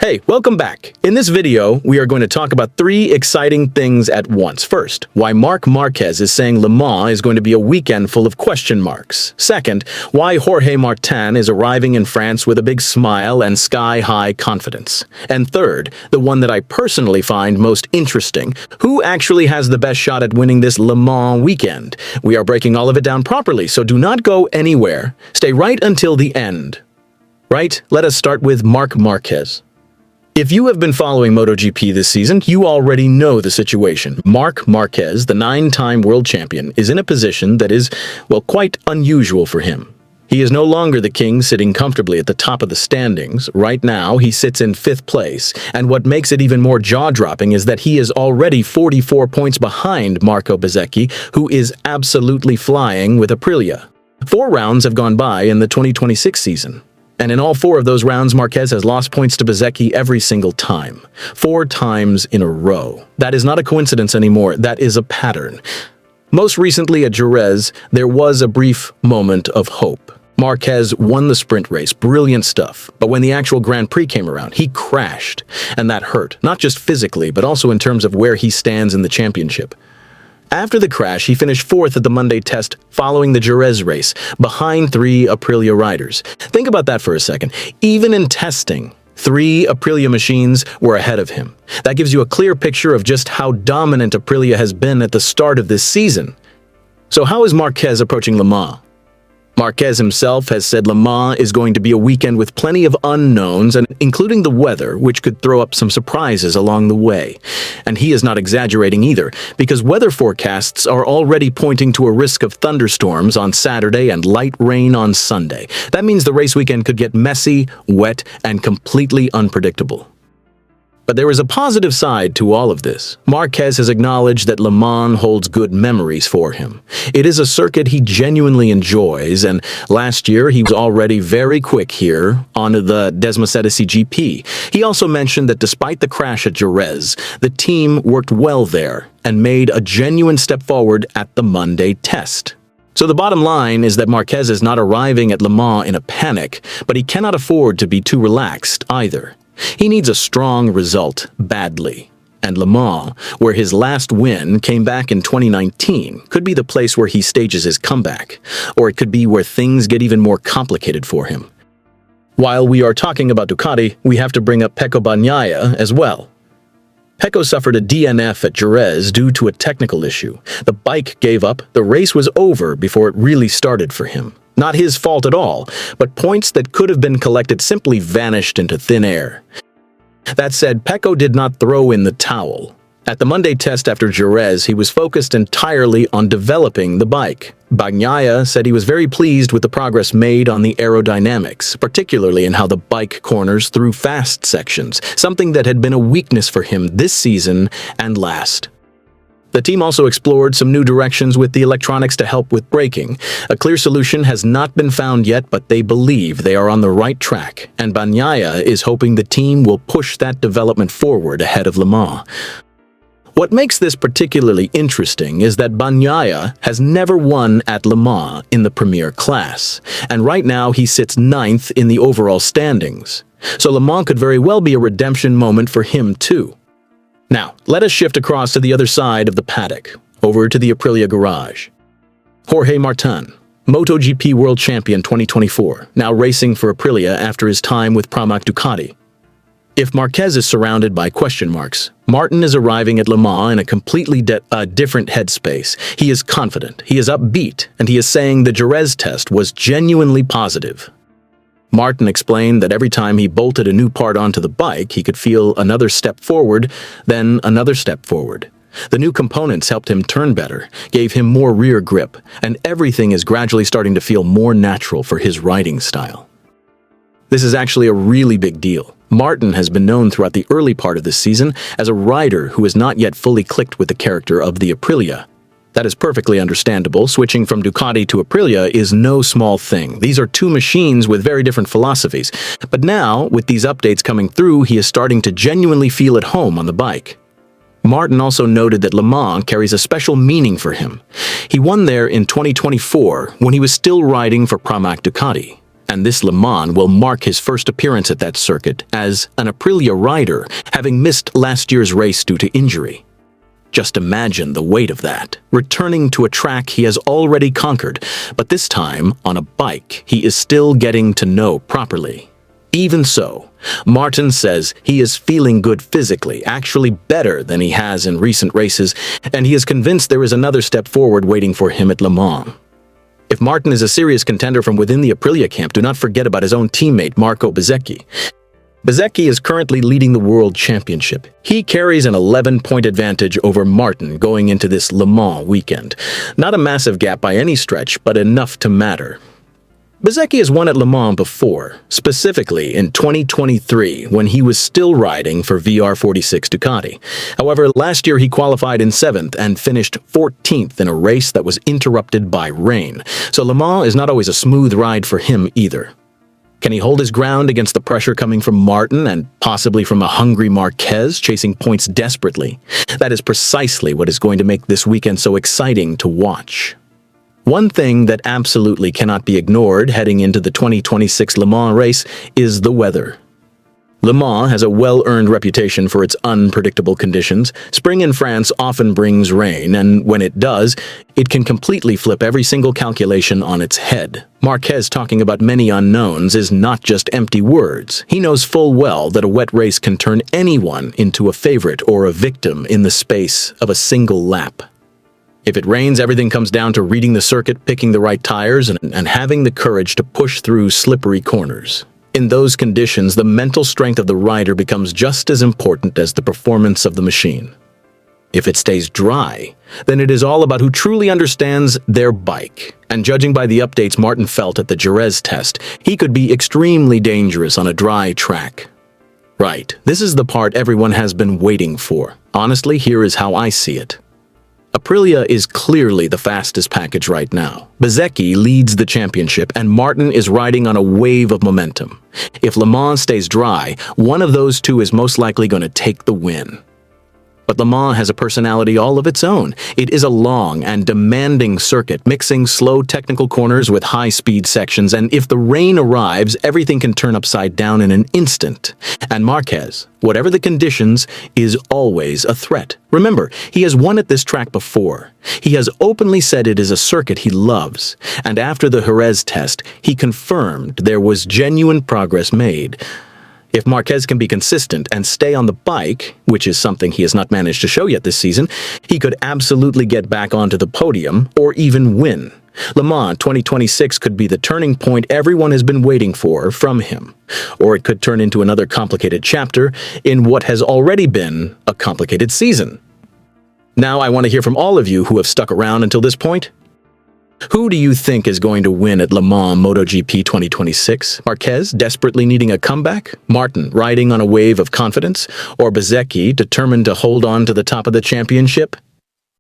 Hey, welcome back. In this video, we are going to talk about three exciting things at once. First, why Marc Marquez is saying Le Mans is going to be a weekend full of question marks. Second, why Jorge Martin is arriving in France with a big smile and sky-high confidence. And third, the one that I personally find most interesting, who actually has the best shot at winning this Le Mans weekend? We are breaking all of it down properly, so do not go anywhere. Stay right until the end. Right, let us start with Marc Marquez. If you have been following MotoGP this season, you already know the situation. Marc Marquez, the 9-time world champion, is in a position that is, well, quite unusual for him. He is no longer the king sitting comfortably at the top of the standings. Right now, he sits in 5th place, and what makes it even more jaw-dropping is that he is already 44 points behind Marco Bezzecchi, who is absolutely flying with Aprilia. 4 rounds have gone by in the 2026 season. And in all 4 of those rounds, Marquez has lost points to Bezzecchi every single time. 4 times in a row. That is not a coincidence anymore. That is a pattern. Most recently at Jerez, there was a brief moment of hope. Marquez won the sprint race, brilliant stuff. But when the actual Grand Prix came around, he crashed. And that hurt, not just physically, but also in terms of where he stands in the championship. After the crash, he finished 4th at the Monday test following the Jerez race, behind 3 Aprilia riders. Think about that for a second. Even in testing, 3 Aprilia machines were ahead of him. That gives you a clear picture of just how dominant Aprilia has been at the start of this season. So how is Marquez approaching Le Mans? Marquez himself has said Le Mans is going to be a weekend with plenty of unknowns, and including the weather, which could throw up some surprises along the way. And he is not exaggerating either, because weather forecasts are already pointing to a risk of thunderstorms on Saturday and light rain on Sunday. That means the race weekend could get messy, wet, and completely unpredictable. But there is a positive side to all of this. Marquez has acknowledged that Le Mans holds good memories for him. It is a circuit he genuinely enjoys, and last year he was already very quick here on the Desmosedici GP. He also mentioned that despite the crash at Jerez, the team worked well there and made a genuine step forward at the Monday test. So the bottom line is that Marquez is not arriving at Le Mans in a panic, but he cannot afford to be too relaxed either. He needs a strong result badly, and Le Mans, where his last win came back in 2019, could be the place where he stages his comeback, or it could be where things get even more complicated for him. While we are talking about Ducati, we have to bring up Pecco Bagnaia as well. Pecco suffered a DNF at Jerez due to a technical issue. The bike gave up, the race was over before it really started for him. Not his fault at all, but points that could have been collected simply vanished into thin air. That said, Pecco did not throw in the towel. At the Monday test after Jerez, he was focused entirely on developing the bike. Bagnaia said he was very pleased with the progress made on the aerodynamics, particularly in how the bike corners through fast sections, something that had been a weakness for him this season and last. The team also explored some new directions with the electronics to help with braking. A clear solution has not been found yet, but they believe they are on the right track, and Bagnaia is hoping the team will push that development forward ahead of Le Mans. What makes this particularly interesting is that Bagnaia has never won at Le Mans in the Premier class, and right now he sits 9th in the overall standings. So Le Mans could very well be a redemption moment for him too. Now, let us shift across to the other side of the paddock, over to the Aprilia garage. Jorge Martin, MotoGP World Champion 2024, now racing for Aprilia after his time with Pramac Ducati. If Marquez is surrounded by question marks, Martin is arriving at Le Mans in a completely different headspace. He is confident, he is upbeat, and he is saying the Jerez test was genuinely positive. Martin explained that every time he bolted a new part onto the bike, he could feel another step forward, then another step forward. The new components helped him turn better, gave him more rear grip, and everything is gradually starting to feel more natural for his riding style. This is actually a really big deal. Martin has been known throughout the early part of this season as a rider who has not yet fully clicked with the character of the Aprilia. That is perfectly understandable. Switching from Ducati to Aprilia is no small thing. These are 2 machines with very different philosophies. But now, with these updates coming through, he is starting to genuinely feel at home on the bike. Martin also noted that Le Mans carries a special meaning for him. He won there in 2024 when he was still riding for Pramac Ducati. And this Le Mans will mark his first appearance at that circuit as an Aprilia rider, having missed last year's race due to injury. Just imagine the weight of that, returning to a track he has already conquered, but this time on a bike he is still getting to know properly. Even so, Martin says he is feeling good physically, actually better than he has in recent races, and he is convinced there is another step forward waiting for him at Le Mans. If Martin is a serious contender from within the Aprilia camp, do not forget about his own teammate, Marco Bezzecchi. Bezzecchi is currently leading the World Championship. He carries an 11-point advantage over Martin going into this Le Mans weekend. Not a massive gap by any stretch, but enough to matter. Bezzecchi has won at Le Mans before, specifically in 2023 when he was still riding for VR46 Ducati. However, last year he qualified in 7th and finished 14th in a race that was interrupted by rain. So Le Mans is not always a smooth ride for him either. Can he hold his ground against the pressure coming from Martin and possibly from a hungry Marquez chasing points desperately? That is precisely what is going to make this weekend so exciting to watch. One thing that absolutely cannot be ignored heading into the 2026 Le Mans race is the weather. Le Mans has a well-earned reputation for its unpredictable conditions. Spring in France often brings rain, and when it does, it can completely flip every single calculation on its head. Marquez talking about many unknowns is not just empty words. He knows full well that a wet race can turn anyone into a favorite or a victim in the space of a single lap. If it rains, everything comes down to reading the circuit, picking the right tires, and having the courage to push through slippery corners. In those conditions, the mental strength of the rider becomes just as important as the performance of the machine. If it stays dry, then it is all about who truly understands their bike. And judging by the updates Martin felt at the Jerez test, he could be extremely dangerous on a dry track. Right, this is the part everyone has been waiting for. Honestly, here is how I see it. Aprilia is clearly the fastest package right now. Bezzecchi leads the championship, and Martin is riding on a wave of momentum. If Le Mans stays dry, one of those two is most likely going to take the win. But Le Mans has a personality all of its own. It is a long and demanding circuit, mixing slow technical corners with high-speed sections, and if the rain arrives, everything can turn upside down in an instant. And Marquez, whatever the conditions, is always a threat. Remember, he has won at this track before. He has openly said it is a circuit he loves, and after the Jerez test, he confirmed there was genuine progress made. If Marquez can be consistent and stay on the bike, which is something he has not managed to show yet this season, he could absolutely get back onto the podium or even win. Le Mans 2026 could be the turning point everyone has been waiting for from him. Or it could turn into another complicated chapter in what has already been a complicated season. Now I want to hear from all of you who have stuck around until this point. Who do you think is going to win at Le Mans MotoGP 2026? Marquez desperately needing a comeback? Martin riding on a wave of confidence? Or Bezzecchi determined to hold on to the top of the championship?